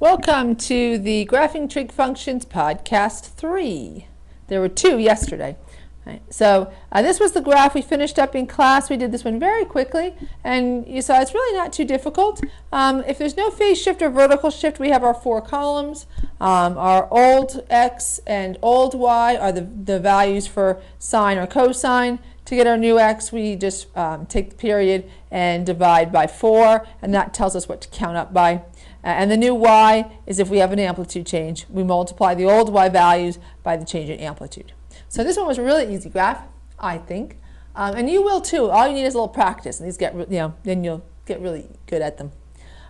Welcome to the Graphing Trig Functions Podcast 3. There were 2 yesterday. Right. So this was the graph we finished up in class. We did this one very quickly, and you saw it's really not too difficult. If there's no phase shift or vertical shift, we have our 4 columns. Our old x and old y are the values for sine or cosine. To get our new x, we just take the period and divide by 4, and that tells us what to count up by. And the new y is if we have an amplitude change. We multiply the old y values by the change in amplitude. So this one was a really easy graph, I think. And you will too. All you need is a little practice, and these then you'll get really good at them.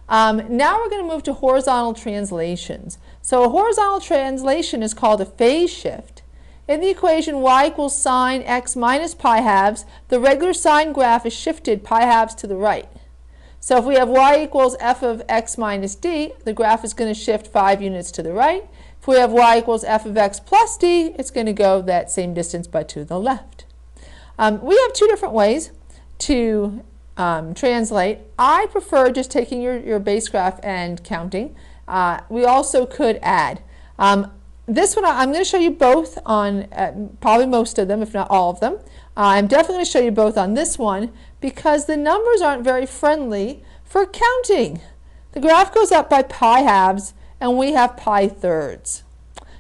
Now we're going to move to horizontal translations. So a horizontal translation is called a phase shift. In the equation y equals sine x minus pi halves, the regular sine graph is shifted pi halves to the right. So if we have y equals f of x minus d, the graph is going to shift 5 units to the right. If we have y equals f of x plus d, it's going to go that same distance but to the left. We have 2 different ways to translate. I prefer just taking your base graph and counting. We also could add. This one I'm going to show you both on probably most of them, if not all of them. I'm definitely going to show you both on this one because the numbers aren't very friendly for counting. The graph goes up by pi halves, and we have pi thirds.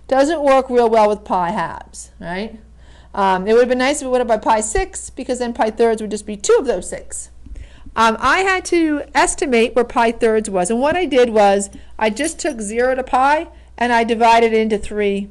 Doesn't work real well with pi halves, right? It would have been nice if it went up by pi 6, because then pi thirds would just be 2 of those 6. I had to estimate where pi thirds was, and what I did was I just took 0 to pi and I divided it into 3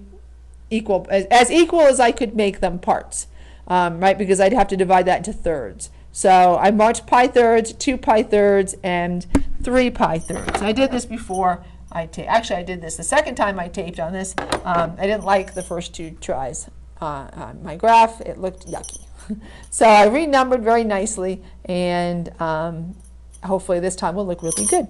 equal as I could make them parts, right? Because I'd have to divide that into thirds. So I marked pi thirds, 2 pi thirds, and 3 pi thirds. I did this before. Actually, I did this the second time I taped on this. I didn't like the first 2 tries on my graph. It looked yucky. So I renumbered very nicely, and hopefully this time will look really good.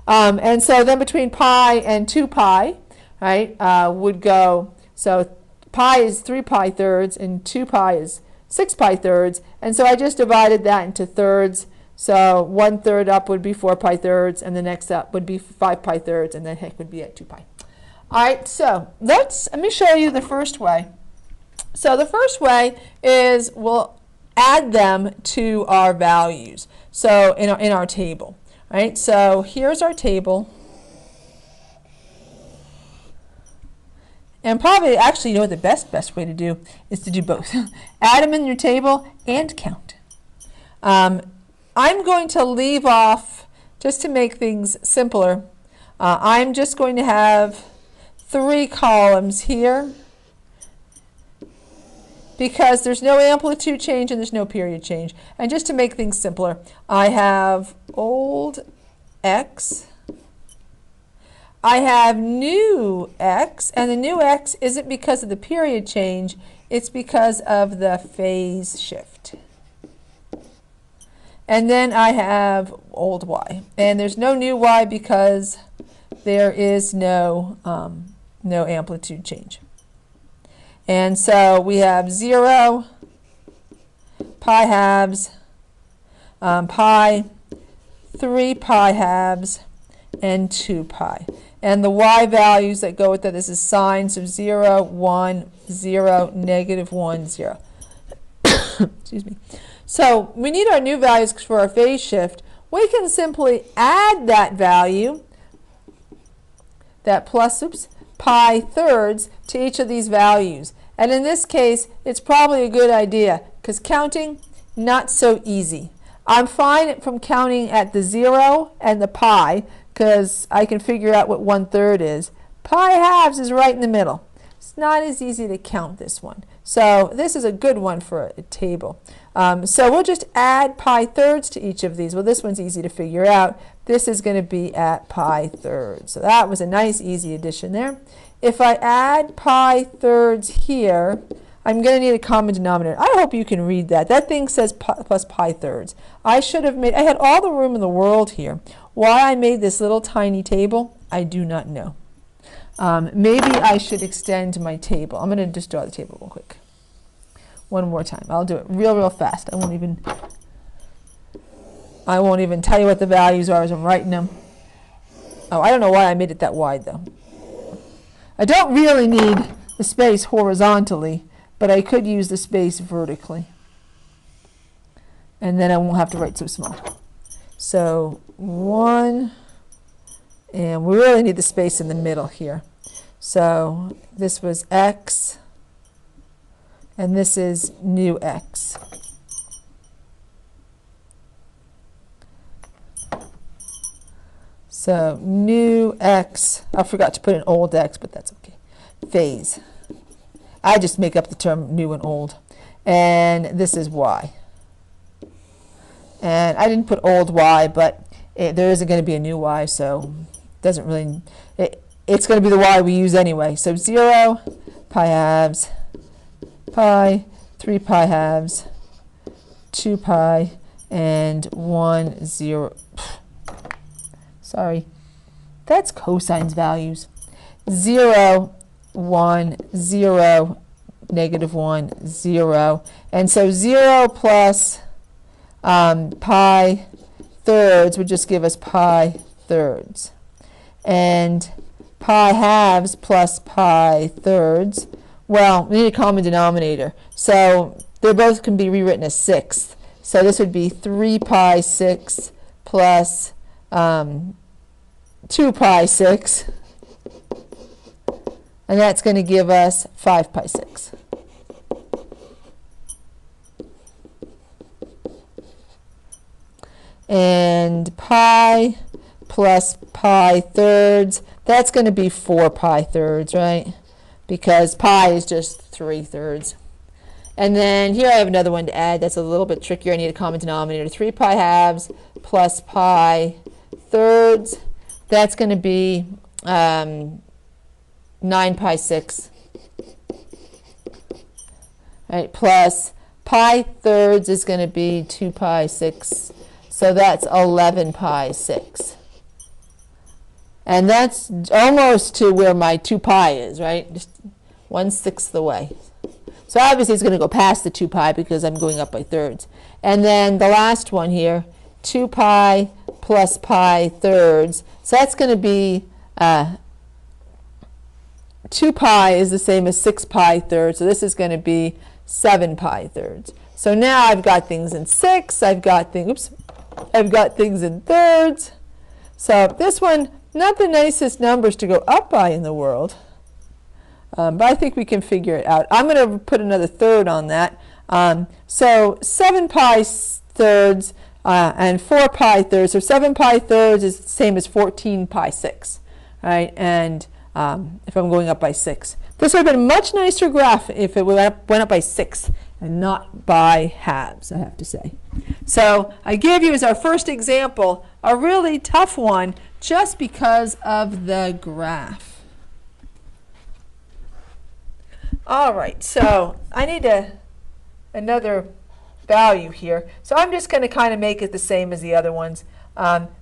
And so then between pi and 2 pi, right, would go, so pi is 3 pi thirds, and 2 pi is 6 pi thirds, and so I just divided that into thirds. So 1/3 up would be 4 pi thirds, and the next up would be 5 pi thirds, and then heck would be at 2 pi. All right, so let me show you the first way. So the first way is we'll add them to our values. So in our table, right? So here's our table. And probably, actually, you know what the best way to do is to do both. Add them in your table and count. I'm going to leave off, just to make things simpler, I'm just going to have 3 columns here because there's no amplitude change and there's no period change. And just to make things simpler, I have old x, I have new x, and the new x isn't because of the period change, it's because of the phase shift. And then I have old y, and there's no new y because there is no amplitude change. And so we have 0, pi halves, pi, 3 pi halves, and 2 pi. And the y values that go with that, this is sine, so 0, 1, 0, -1, 0. Excuse me. So we need our new values for our phase shift. We can simply add that value, that plus, pi thirds, to each of these values. And in this case, it's probably a good idea because counting, not so easy. I'm fine from counting at the 0 and the pi because I can figure out what 1/3 is. Pi halves is right in the middle. It's not as easy to count this one. So this is a good one for a table. So we'll just add pi thirds to each of these. Well, this one's easy to figure out. This is going to be at pi thirds. So that was a nice, easy addition there. If I add pi thirds here, I'm going to need a common denominator. I hope you can read that. That thing says plus pi thirds. I had all the room in the world here. Why I made this little tiny table, I do not know. Maybe I should extend my table. I'm going to just draw the table real quick. One more time. I'll do it real fast. I won't even tell you what the values are as I'm writing them. Oh, I don't know why I made it that wide though. I don't really need the space horizontally, but I could use the space vertically. And then I won't have to write so small. So 1, and we really need the space in the middle here. So this was x, and this is new x. So new x, I forgot to put in old x, but that's okay. Phase. I just make up the term new and old. And this is y. And I didn't put old y, but there isn't going to be a new y, so it doesn't really, it's going to be the y we use anyway. So 0, pi halves, pi, 3 pi halves, 2 pi, and 1, 0. Sorry, that's cosines values. 0, 1, 0, negative 1, 0. And so 0 plus pi thirds would just give us pi thirds. And pi halves plus pi thirds, well, we need a common denominator. So they both can be rewritten as sixths. So this would be 3 pi 6 plus 2 pi 6. And that's going to give us 5 pi 6. And pi plus pi thirds, that's going to be 4 pi thirds, right? Because pi is just 3 thirds. And then here I have another one to add that's a little bit trickier. I need a common denominator. 3 pi halves plus pi thirds, that's going to be 9 pi 6. Right, plus pi thirds is going to be 2 pi 6. So that's 11 pi 6. And that's almost to where my 2 pi is, right? Just 1/6 the way. So obviously it's going to go past the 2 pi because I'm going up by thirds. And then the last one here, 2 pi plus pi thirds. So that's going to be 2 pi is the same as 6 pi thirds. So this is going to be 7 pi thirds. So now I've got things in 6. I've got things in thirds. So this one, not the nicest numbers to go up by in the world. But I think we can figure it out. I'm going to put another third on that. So 7 pi thirds and 4 pi thirds. So 7 pi thirds is the same as 14 pi 6. Right? And if I'm going up by 6. This would have been a much nicer graph if it went up by 6 and not by halves, I have to say. So I gave you as our first example a really tough one just because of the graph. All right, so I need another value here. So I'm just going to kind of make it the same as the other ones.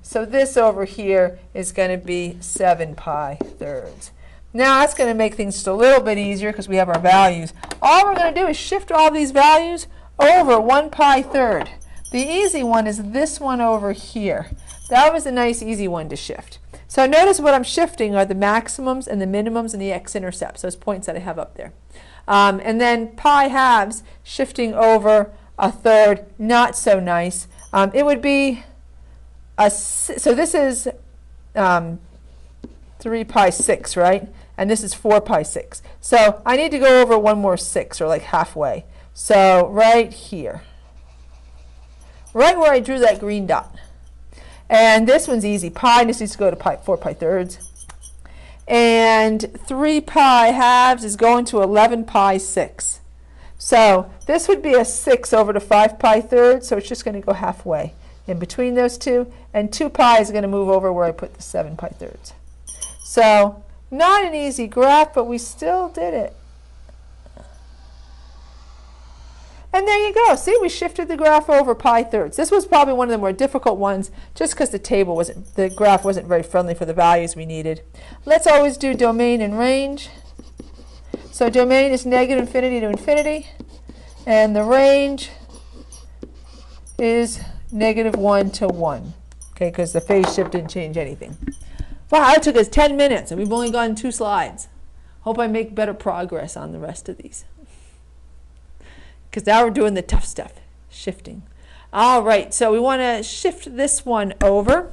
So this over here is going to be 7 pi thirds. Now that's going to make things just a little bit easier because we have our values. All we're going to do is shift all these values over 1 pi third. The easy one is this one over here. That was a nice easy one to shift. So notice what I'm shifting are the maximums and the minimums and the x-intercepts, those points that I have up there. And then pi halves shifting over a third, not so nice. It would be, so this is 3 pi 6, right? And this is 4 pi 6. So I need to go over one more 6, or like halfway. So right here, right where I drew that green dot. And this one's easy. Pi just needs to go to 4 pi thirds. And 3 pi halves is going to 11 pi 6. So this would be a 6 over to 5 pi thirds, so it's just going to go halfway in between those two. And 2 pi is going to move over where I put the 7 pi thirds. So not an easy graph, but we still did it. And there you go. See, we shifted the graph over pi thirds. This was probably one of the more difficult ones just because the graph wasn't very friendly for the values we needed. Let's always do domain and range. So domain is negative infinity to infinity, and the range is negative 1 to 1. Okay, because the phase shift didn't change anything. Wow, it took us 10 minutes and we've only gone 2 slides. Hope I make better progress on the rest of these. Because now we're doing the tough stuff, shifting. All right, so we want to shift this one over.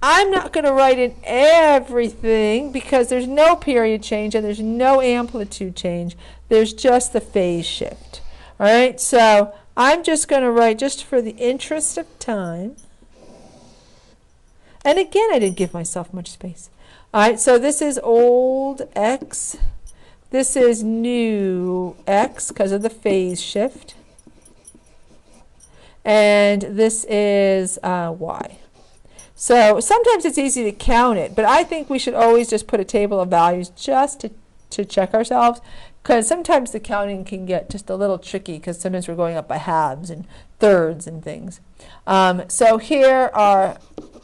I'm not going to write in everything because there's no period change and there's no amplitude change. There's just the phase shift. All right, so I'm just going to write, just for the interest of time. And again, I didn't give myself much space. All right, so this is old x. This is new x because of the phase shift. And this is y. So sometimes it's easy to count it, but I think we should always just put a table of values just to check ourselves, because sometimes the counting can get just a little tricky because sometimes we're going up by halves and thirds and things. So here are,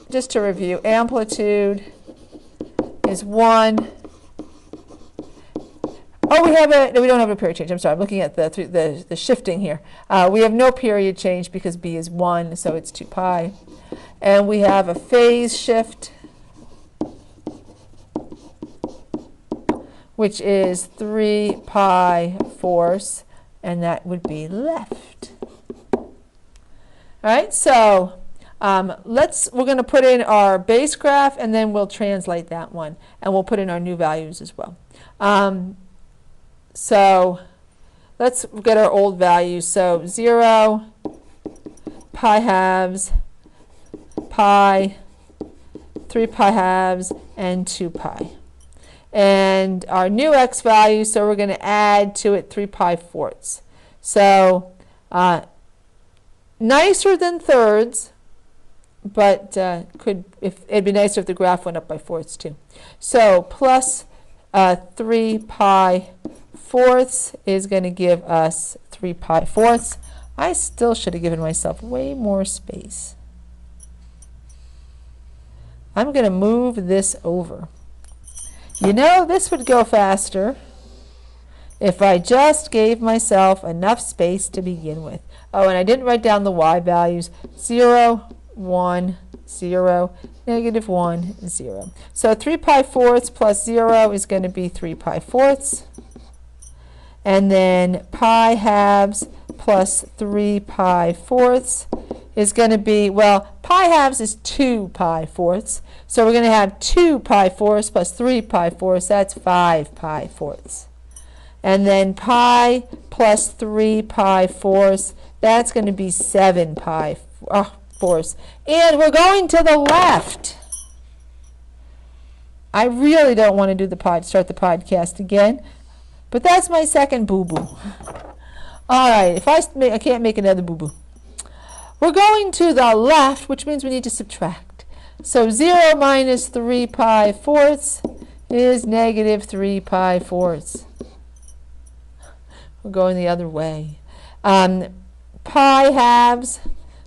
just to review, amplitude is 1. Oh, no, we don't have a period change. I'm sorry, I'm looking at the shifting here. We have no period change because b is 1, so it's 2 pi. And we have a phase shift, which is 3 pi fourths, and that would be left. All right, so we're going to put in our base graph, and then we'll translate that one, and we'll put in our new values as well. So let's get our old values. So 0, pi halves, pi, 3 pi halves, and 2 pi. And our new x value, so we're going to add to it 3 pi fourths. So nicer than thirds, but it'd be nicer if the graph went up by fourths too. So plus 3 pi fourths is going to give us 3 pi fourths. I still should have given myself way more space. I'm going to move this over. You know, this would go faster if I just gave myself enough space to begin with. Oh, and I didn't write down the y values. 0, 1, 0, negative 1, 0. So 3 pi fourths plus 0 is going to be 3 pi fourths. And then pi halves plus 3 pi fourths is going to be, well, pi halves is 2 pi fourths. So we're going to have 2 pi fourths plus 3 pi fourths. That's 5 pi fourths. And then pi plus 3 pi fourths, that's going to be 7 pi fourths. And we're going to the left. I really don't want to do start the podcast again, but that's my second boo-boo. All right, if I can't make another boo-boo. We're going to the left, which means we need to subtract. So 0 minus 3 pi fourths is negative 3 pi fourths. We're going the other way. Pi halves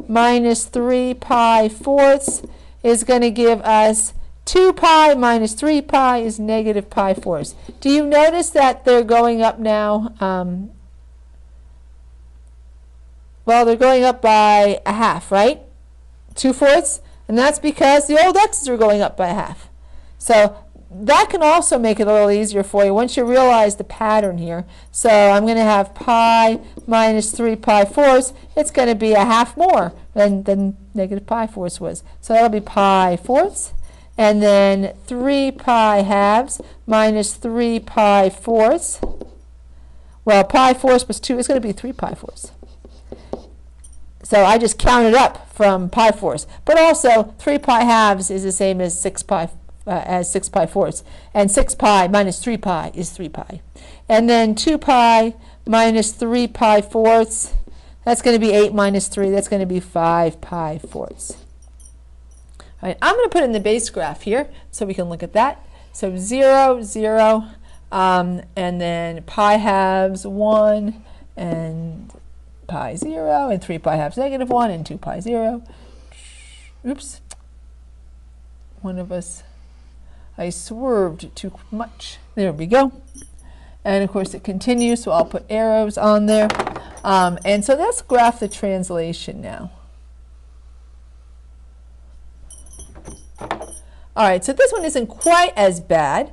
minus 3 pi fourths is going to give us 2 pi minus 3 pi is negative pi fourths. Do you notice that they're going up now? Well, they're going up by a half, right? 2 fourths, and that's because the old x's are going up by a half. So that can also make it a little easier for you once you realize the pattern here. So I'm going to have pi minus 3 pi fourths. It's going to be a half more than negative pi fourths was. So that'll be pi fourths. And then 3 pi halves minus 3 pi fourths. Well, pi fourths plus 2 is going to be 3 pi fourths. So I just counted up from pi fourths. But also, 3 pi halves is the same as 6 pi fourths. And 6 pi minus 3 pi is 3 pi. And then 2 pi minus 3 pi fourths, that's going to be 8 minus 3. That's going to be 5 pi fourths. All right, I'm going to put in the base graph here so we can look at that. So 0, 0, and then pi halves 1, and pi 0, and 3 pi halves negative 1, and 2 pi 0. Oops. One of us, I swerved too much. There we go. And of course it continues, so I'll put arrows on there. And so let's graph the translation now. All right, so this one isn't quite as bad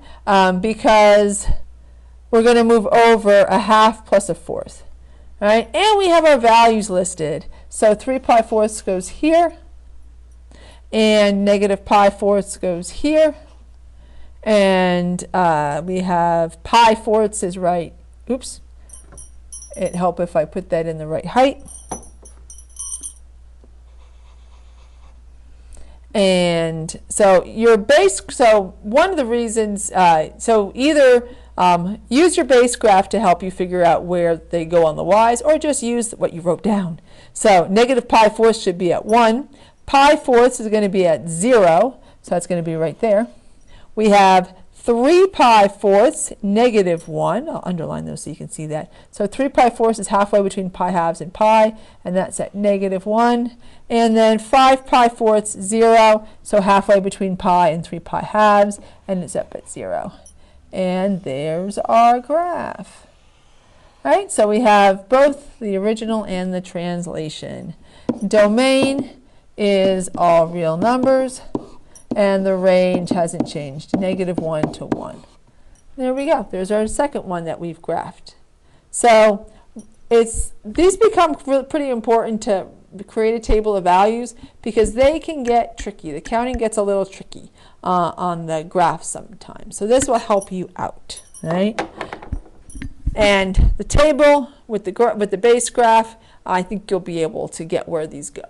because we're going to move over a half plus a fourth. All right, and we have our values listed. So 3 pi fourths goes here, and negative pi fourths goes here, and we have pi fourths is right. Oops, it'd help if I put that in the right height. And so your base, so one of the reasons, so either use your base graph to help you figure out where they go on the y's, or just use what you wrote down. So negative pi fourths should be at 1. Pi fourths is going to be at 0, so that's going to be right there. We have 3 pi fourths, negative 1. I'll underline those so you can see that. So 3 pi fourths is halfway between pi halves and pi, and that's at negative 1. And then 5 pi fourths, 0, so halfway between pi and 3 pi halves, and it's up at 0. And there's our graph. All right, so we have both the original and the translation. Domain is all real numbers, and the range hasn't changed, negative 1 to 1. There we go. There's our second one that we've graphed. So these become pretty important to create a table of values because they can get tricky. The counting gets a little tricky on the graph sometimes. So this will help you out, right? And the table with the base graph, I think you'll be able to get where these go.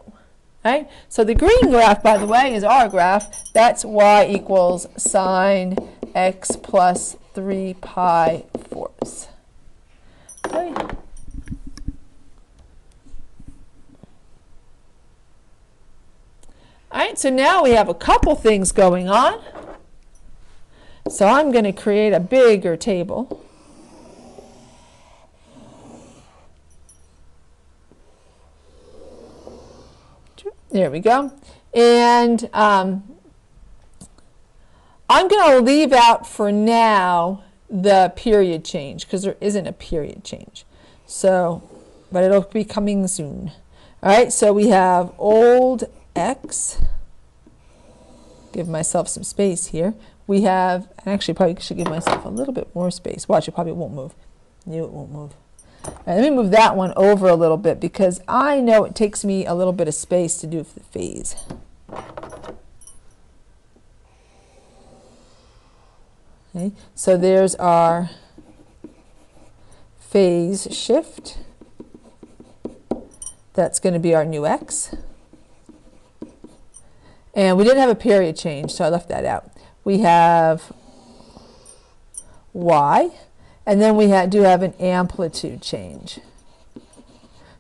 Right? So the green graph, by the way, is our graph. That's y equals sine x plus 3 pi fourths. Okay. All right, so now we have a couple things going on. So I'm going to create a bigger table. There we go. And I'm going to leave out for now the period change because there isn't a period change. So, but it'll be coming soon. All right, so we have old x. Give myself some space here. We have, and actually probably should give myself a little bit more space. Watch, it probably won't move. No, it won't move. All right, let me move that one over a little bit because I know it takes me a little bit of space to do the phase. Okay, so there's our phase shift. That's going to be our new x. And we didn't have a period change, so I left that out. We have y. And then we do have an amplitude change.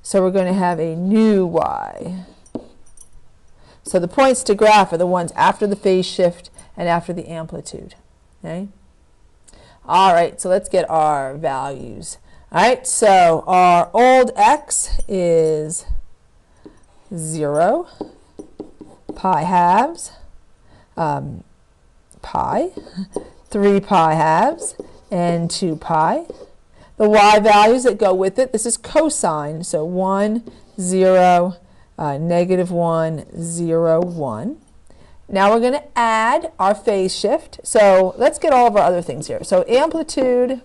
So we're going to have a new y. So the points to graph are the ones after the phase shift and after the amplitude. Okay? All right, so let's get our values. All right, so our old x is 0, pi halves, pi, 3 pi halves, and 2 pi. The y values that go with it, this is cosine, so 1, 0, negative 1, 0, 1. Now we're going to add our phase shift. So let's get all of our other things here. So amplitude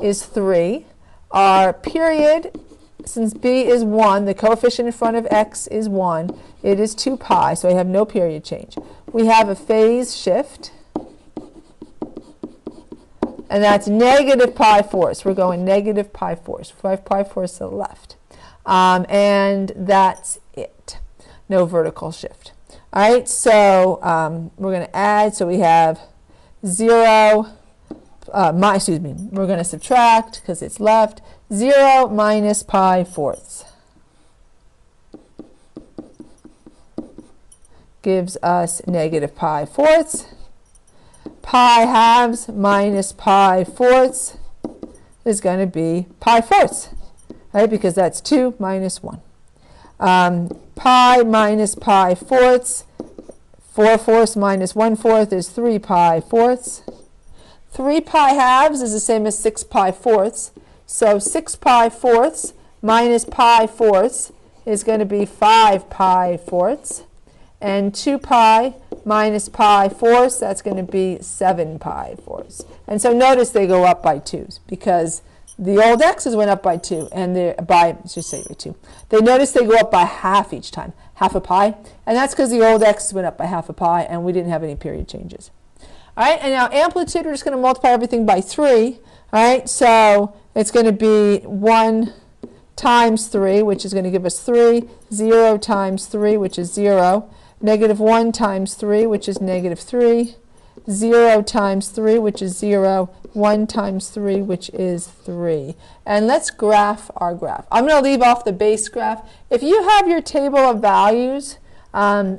is 3. Our period, since b is 1, the coefficient in front of x is 1, it is 2 pi, so I have no period change. We have a phase shift, and that's negative pi fourths. We're going negative pi fourths, 5 pi fourths to the left. And that's it. No vertical shift. All right, so we're going to add, so we have 0, we're going to subtract because it's left, 0 minus pi fourths. Gives us negative pi fourths. Pi halves minus pi fourths is going to be pi fourths, right? Because that's 2 minus 1. Pi minus pi fourths, 4 fourths minus 1 fourth is 3 pi fourths. 3 pi halves is the same as 6 pi fourths. So 6 pi fourths minus pi fourths is going to be 5 pi fourths. And 2 pi minus pi fourths, that's going to be 7 pi fourths. And so notice they go up by 2s because the old x's went up by 2, and by 2. They notice they go up by half each time, half a pi, and that's because the old x's went up by half a pi, and we didn't have any period changes. All right, and now amplitude, we're just going to multiply everything by 3. All right, so it's going to be 1 times 3, which is going to give us 3, 0 times 3, which is 0, negative 1 times 3, which is negative 3, 0 times 3, which is 0, 1 times 3, which is 3. And let's graph our graph. I'm going to leave off the base graph. If you have your table of values, I'm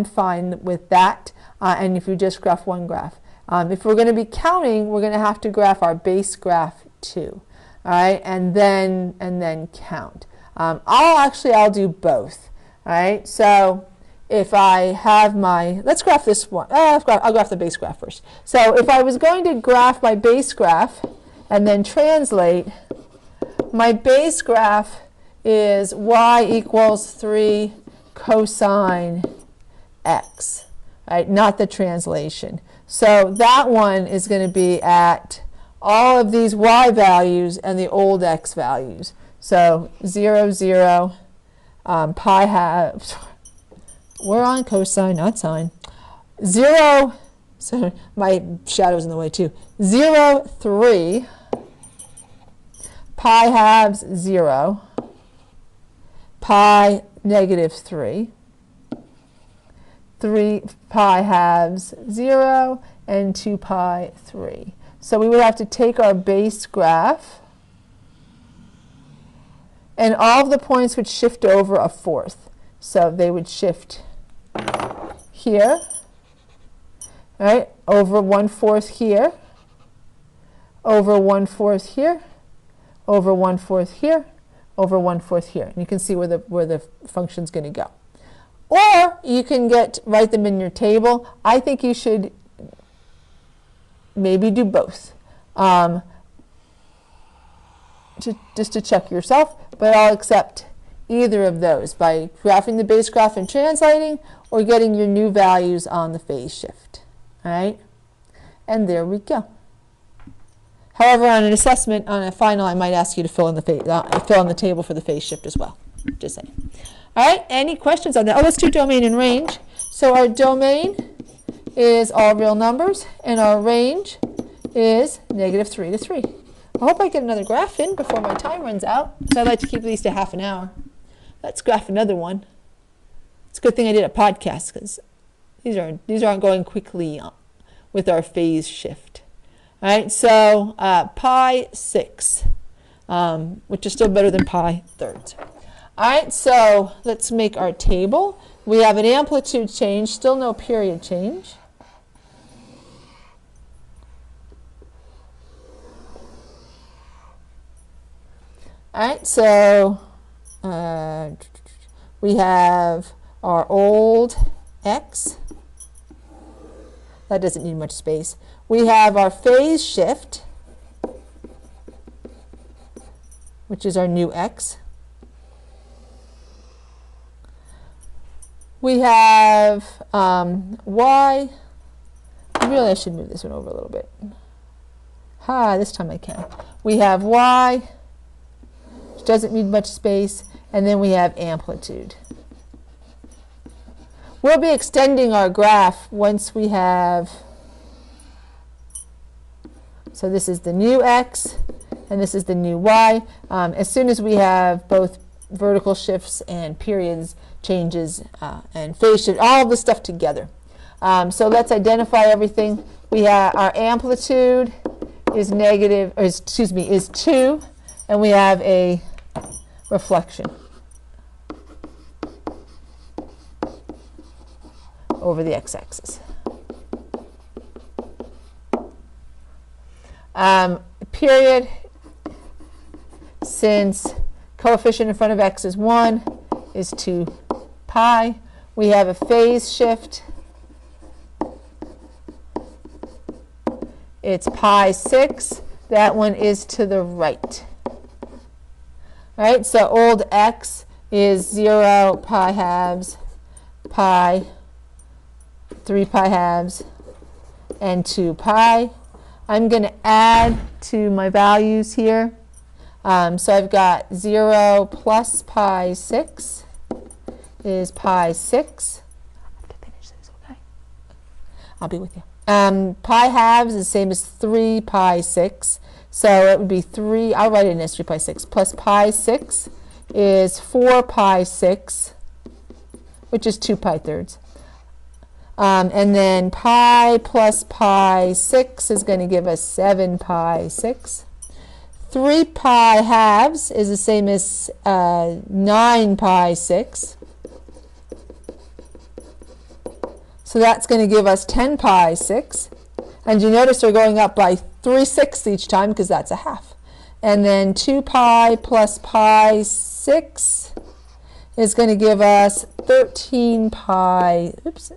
fine with that. And if you just graph one graph. If we're going to be counting, we're going to have to graph our base graph too. All right, and then count. I'll do both. All right, so if I have my, let's graph this one. I'll graph the base graph first. So if I was going to graph my base graph and then translate, my base graph is y equals 3 cosine x, right? Not the translation. So that one is going to be at all of these y values and the old x values. So 0, 0, pi halves. We're on cosine, not sine. 0, so my shadow's in the way too. 0, 3, pi halves 0, pi negative 3, 3 pi halves 0, and 2 pi 3. So we would have to take our base graph, and all of the points would shift over a fourth. So they would shift here, right, over 1/4 here, over 1/4 here, over 1/4 here, over 1/4 here. And you can see where the function's going to go. Or you can write them in your table. I think you should maybe do both, just to check yourself, but I'll accept either of those by graphing the base graph and translating, or getting your new values on the phase shift. All right, and there we go. However, on an assessment, on a final, I might ask you to fill in the table for the phase shift as well. Just saying. All right, any questions on that? Oh, let's do domain and range. So our domain is all real numbers, and our range is -3 to 3. I hope I get another graph in before my time runs out, because I like to keep these to half an hour. Let's graph another one. It's a good thing I did a podcast, because these aren't going quickly with our phase shift. All right, so pi 6, which is still better than pi thirds. All right, so let's make our table. We have an amplitude change, still no period change. All right, so we have our old x. That doesn't need much space. We have our phase shift, which is our new x. We have y. Really, I should move this one over a little bit. This time I can. We have y, which doesn't need much space, and then we have amplitude. We'll be extending our graph once we have, so this is the new x, and this is the new y. As soon as we have both vertical shifts and periods changes and phase shift, all of this stuff together. So let's identify everything. We have our amplitude is is 2, and we have a reflection over the x-axis. Period, since coefficient in front of x is 1, is 2 pi. We have a phase shift. It's pi 6. That one is to the right. All right, so old x is 0, pi halves, pi, 3 pi halves, and 2 pi. I'm going to add to my values here. So I've got 0 plus pi 6 is pi 6. I have to finish this, okay? I'll be with you. Pi halves is the same as 3 pi 6. So it would be 3, I'll write it in as 3 pi 6, plus pi 6 is 4 pi 6, which is 2 pi thirds. And then pi plus pi 6 is going to give us 7 pi 6. 3 pi halves is the same as 9 pi 6. So that's going to give us 10 pi 6. And you notice we're going up by 3/6 each time because that's a half. And then 2 pi plus pi 6 is going to give us 13 pi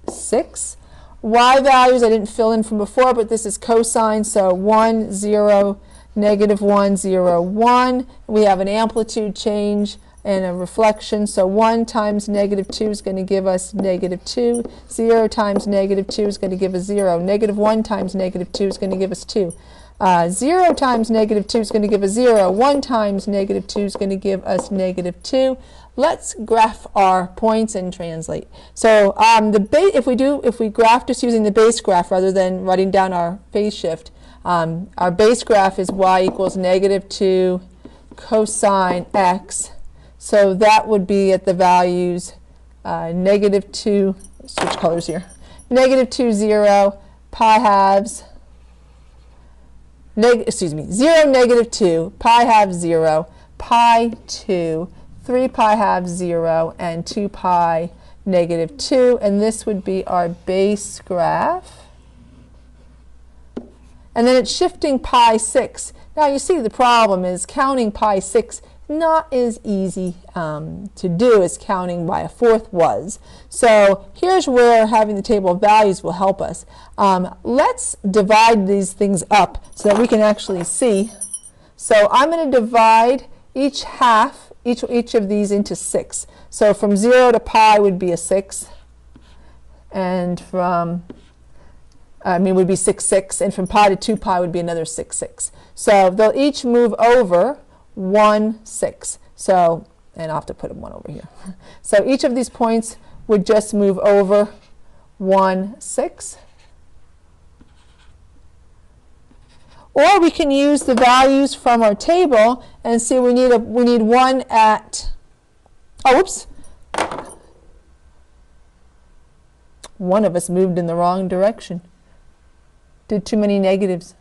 6. Y values I didn't fill in from before, but this is cosine, so 1, 0, negative 1, 0, 1. We have an amplitude change and a reflection, so 1 times negative 2 is going to give us negative 2. 0 times negative 2 is going to give us 0. Negative 1 times negative 2 is going to give us 2. 0 times negative 2 is going to give us 0. 1 times negative 2 is going to give us negative 2. Let's graph our points and translate. So if we graph just using the base graph rather than writing down our phase shift, our base graph is y equals negative 2 cosine x. So that would be at the values negative 2, switch colors here, negative 2, 0, pi halves, 0, negative 2, pi halves 0, pi 2, 3 pi halves 0, and 2 pi negative 2. And this would be our base graph. And then it's shifting pi 6. Now you see the problem is counting pi 6 not as easy to do as counting by a fourth was. So here's where having the table of values will help us. Let's divide these things up so that we can actually see. So I'm going to divide each half, each of these into 6. So from 0 to pi would be a 6, and from would be 6, 6, and from pi to 2 pi would be another 6, 6. So they'll each move over 1, 6. So, and I'll have to put 1 over here. So each of these points would just move over 1, 6. Or we can use the values from our table and see we need 1 at, oh, whoops. One of us moved in the wrong direction. Did too many negatives.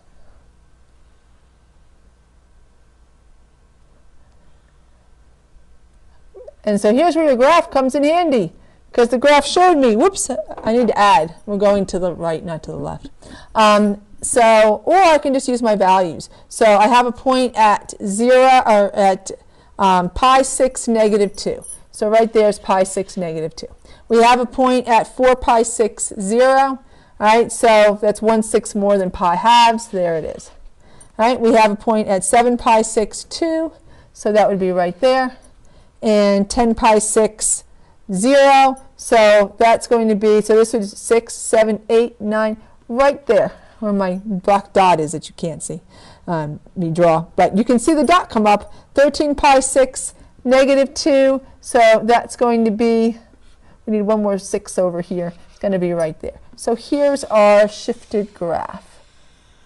And so here's where your graph comes in handy, because the graph showed me, whoops, I need to add. We're going to the right, not to the left. Or I can just use my values. So I have a point at 0, or at pi 6, negative 2. So right there is pi 6, negative 2. We have a point at 4 pi 6, 0. All right, so that's 1/6 more than pi halves. There it is. All right, we have a point at 7 pi 6, 2. So that would be right there. And 10 pi 6, 0. So that's going to be, so this is 6, 7, 8, 9, right there where my black dot is that you can't see me draw. But you can see the dot come up, 13 pi 6, negative 2. So that's going to be, we need one more 6 over here. It's going to be right there. So here's our shifted graph.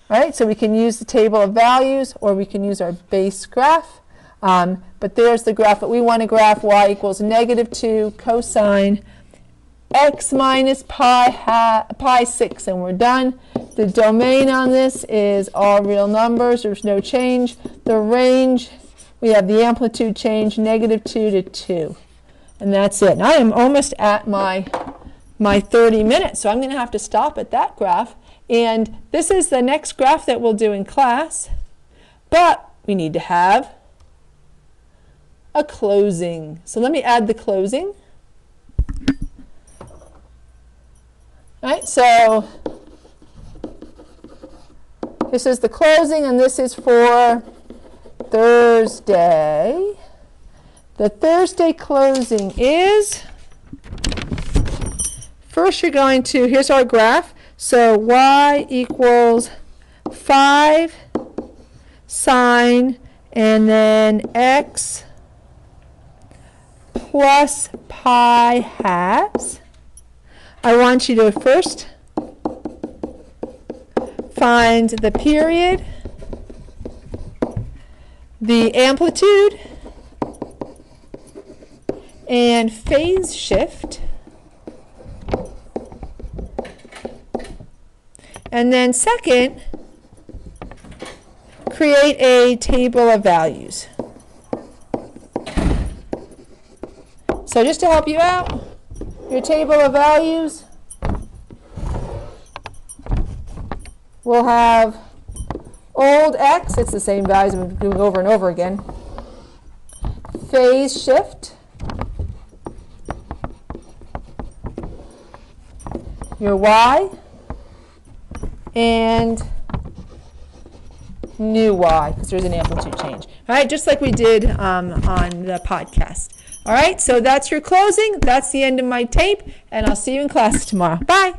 All right, so we can use the table of values or we can use our base graph. But there's the graph that we want to graph, y equals negative 2 cosine x minus pi 6, and we're done. The domain on this is all real numbers. There's no change. The range, we have the amplitude change, negative 2 to 2. And that's it. And I am almost at my 30 minutes, so I'm going to have to stop at that graph. And this is the next graph that we'll do in class. But we need to have a closing. So let me add the closing. All right, so this is the closing, and this is for Thursday. The Thursday closing is first you're going to, here's our graph. So y equals 5 sine and then x plus pi halves. I want you to first find the period, the amplitude, and phase shift. And then second, create a table of values. So just to help you out, your table of values will have old x, it's the same values I'm doing over and over again, phase shift, your y, and new y, because there's an amplitude change. All right, just like we did on the podcast. All right, so that's your closing. That's the end of my tape, and I'll see you in class tomorrow. Bye.